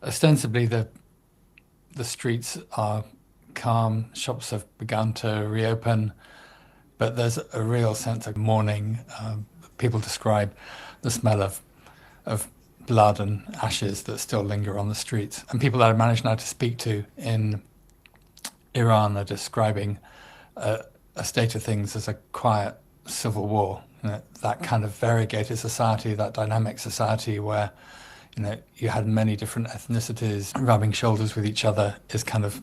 ostensibly the streets are calm, shops have begun to reopen, but there's a real sense of mourning. People describe the smell of blood and ashes that still linger on the streets. And people that I've managed now to speak to in Iran are describing a state of things as a quiet civil war. That kind of variegated society, that dynamic society where you had many different ethnicities rubbing shoulders with each other is kind of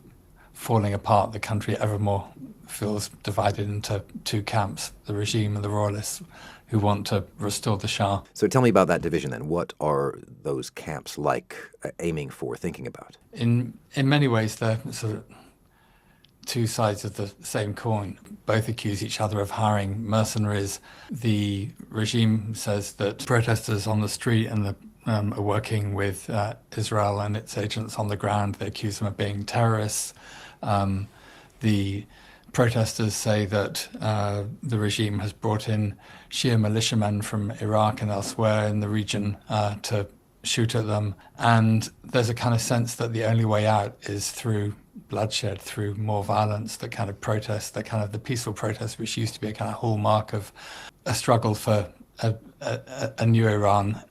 falling apart. The country ever more feels divided into two camps, the regime and the royalists who want to restore the Shah. So tell me about that division then. What are those camps like, aiming for, thinking about? In many ways, they're sort of two sides of the same coin. Both accuse each other of hiring mercenaries. The regime says that protesters on the street and are working with Israel and its agents on the ground. They accuse them of being terrorists. The protesters say that the regime has brought in Shia militiamen from Iraq and elsewhere in the region to shoot at them. And there's a kind of sense that the only way out is through bloodshed, through more violence. The kind of protests, the peaceful protests, which used to be a kind of hallmark of a struggle for a new Iran,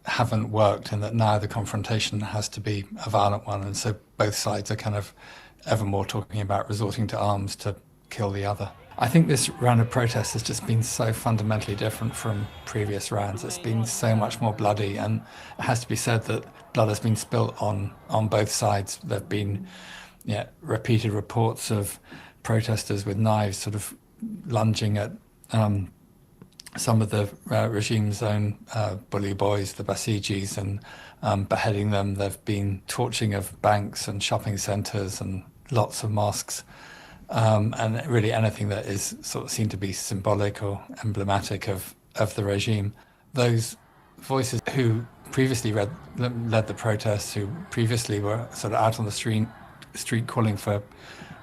haven't worked, and that now the confrontation has to be a violent one. And so both sides are kind of ever more talking about resorting to arms to kill the other. I think this round of protests has just been so fundamentally different from previous rounds. It's been so much more bloody, and it has to be said that blood has been spilt on both sides. There have been repeated reports of protesters with knives sort of lunging at some of the regime's own bully boys, the Basijis, and beheading them. There have been torching of banks and shopping centres and lots of mosques. And really anything that is sort of seen to be symbolic or emblematic of the regime. Those voices who previously led the protests, who previously were sort of out on the street calling for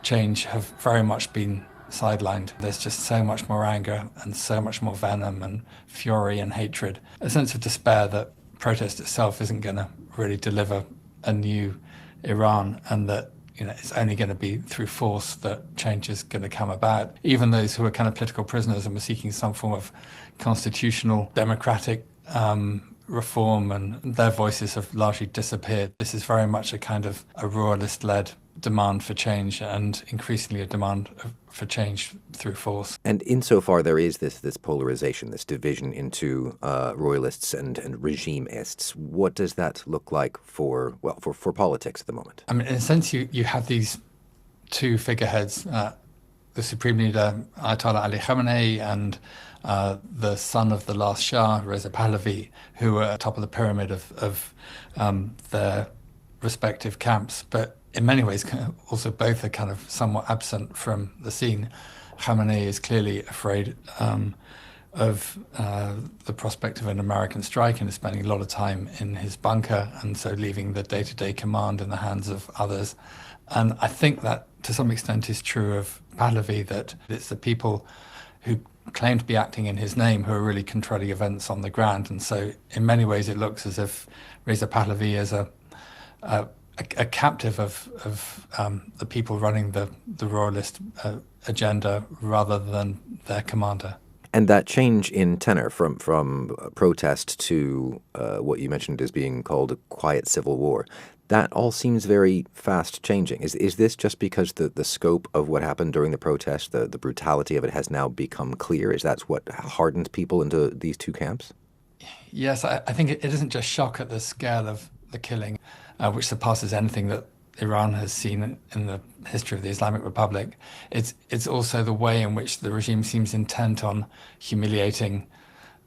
change, have very much been sidelined. There's just so much more anger and so much more venom and fury and hatred. A sense of despair that protest itself isn't going to really deliver a new Iran, and that it's only going to be through force that change is going to come about. Even those who are kind of political prisoners and were seeking some form of constitutional, democratic reform, and their voices have largely disappeared. This is very much a kind of a royalist-led demand for change, and increasingly a demand for change through force. And insofar there is this polarization, this division into royalists and regimeists, what does that look like for politics at the moment? I mean, in a sense, you have these two figureheads, the Supreme Leader Ayatollah Ali Khamenei and the son of the last Shah, Reza Pahlavi, who are at the top of the pyramid of their respective camps. But in many ways, also both are kind of somewhat absent from the scene. Khamenei is clearly afraid of the prospect of an American strike and is spending a lot of time in his bunker, and so leaving the day-to-day command in the hands of others. And I think that to some extent is true of Pahlavi, that it's the people who claim to be acting in his name who are really controlling events on the ground. And so in many ways it looks as if Reza Pahlavi is a captive of the people running the royalist agenda rather than their commander. And that change in tenor from protest to what you mentioned as being called a quiet civil war, that all seems very fast changing. Is this just because the scope of what happened during the protest, the brutality of it has now become clear? Is that what hardened people into these two camps? Yes, I think it isn't just shock at the scale of the killing, which surpasses anything that Iran has seen in the history of the Islamic Republic. It's also the way in which the regime seems intent on humiliating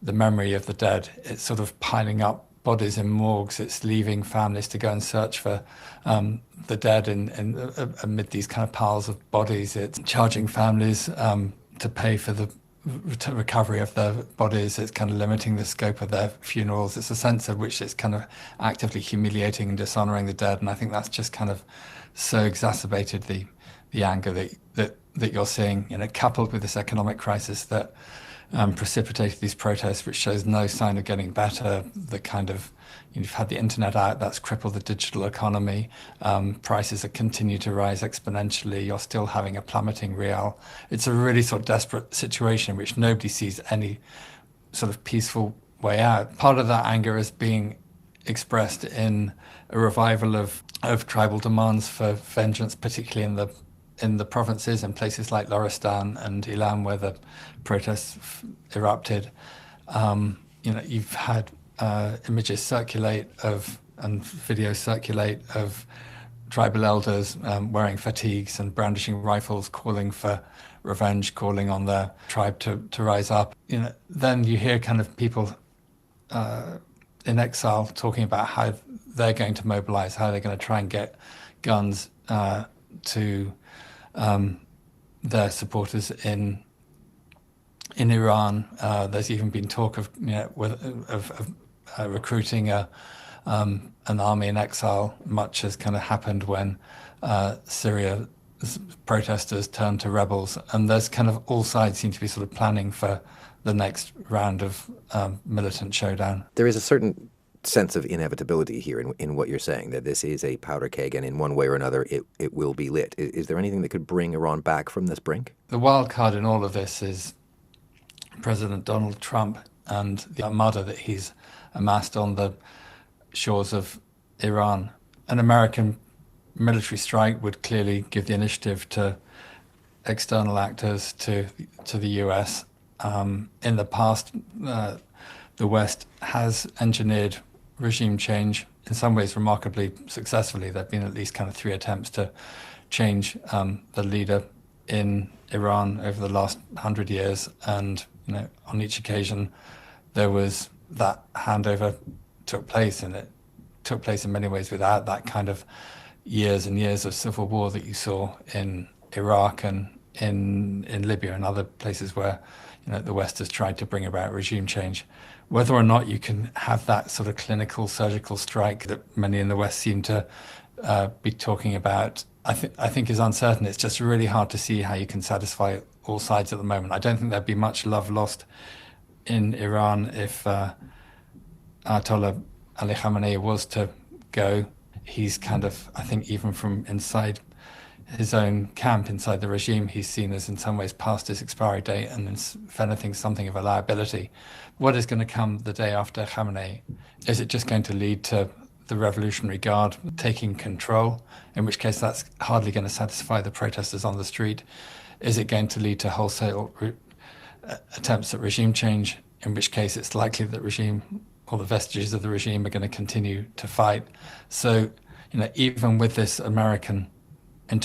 the memory of the dead. It's sort of piling up bodies in morgues. It's leaving families to go and search for the dead amid these kind of piles of bodies. It's charging families to pay for the recovery of their bodies. It's kind of limiting the scope of their funerals. It's a sense of which it's kind of actively humiliating and dishonoring the dead. And I think that's just kind of so exacerbated the anger that you're seeing, coupled with this economic crisis that precipitated these protests, which shows no sign of getting better. The kind of You've had the internet out, that's crippled the digital economy. Prices have continued to rise exponentially. You're still having a plummeting real. It's a really sort of desperate situation in which nobody sees any sort of peaceful way out. Part of that anger is being expressed in a revival of tribal demands for vengeance, particularly in the provinces, in places like Loristan and Ilam, where the protests erupted. You've had images circulate and videos circulate of tribal elders wearing fatigues and brandishing rifles, calling for revenge, calling on their tribe to rise up. Then you hear kind of people in exile talking about how they're going to mobilize, how they're going to try and get guns to their supporters in Iran. There's even been talk of recruiting an army in exile, much as kind of happened when Syria protesters turned to rebels. And there's kind of all sides seem to be sort of planning for the next round of militant showdown. There is a certain sense of inevitability here in what you're saying, that this is a powder keg and in one way or another it will be lit. Is there anything that could bring Iran back from this brink? The wild card in all of this is President Donald Trump and the armada that he's amassed on the shores of Iran. An American military strike would clearly give the initiative to external actors, to the US. In the past, the West has engineered regime change, in some ways remarkably successfully. There have been at least kind of 3 attempts to change the leader in Iran over the last 100 years. And on each occasion, there was that handover took place, and it took place in many ways without that kind of years and years of civil war that you saw in Iraq and in Libya and other places where the West has tried to bring about regime change. Whether or not you can have that sort of clinical surgical strike that many in the West seem to be talking about, I think is uncertain. It's just really hard to see how you can satisfy all sides at the moment. I don't think there'd be much love lost in Iran if Ayatollah Ali Khamenei was to go. He's kind of, I think, even from inside his own camp, inside the regime, he's seen as in some ways past his expiry date and, if anything, something of a liability. What is going to come the day after Khamenei? Is it just going to lead to the Revolutionary Guard taking control, in which case that's hardly going to satisfy the protesters on the street? Is it going to lead to wholesale attempts at regime change, in which case it's likely that regime or the vestiges of the regime are going to continue to fight? So, even with this American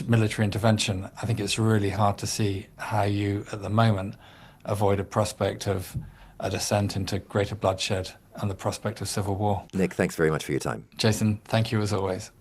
military intervention, I think it's really hard to see how you, at the moment, avoid a prospect of a descent into greater bloodshed and the prospect of civil war. Nick, thanks very much for your time. Jason, thank you as always.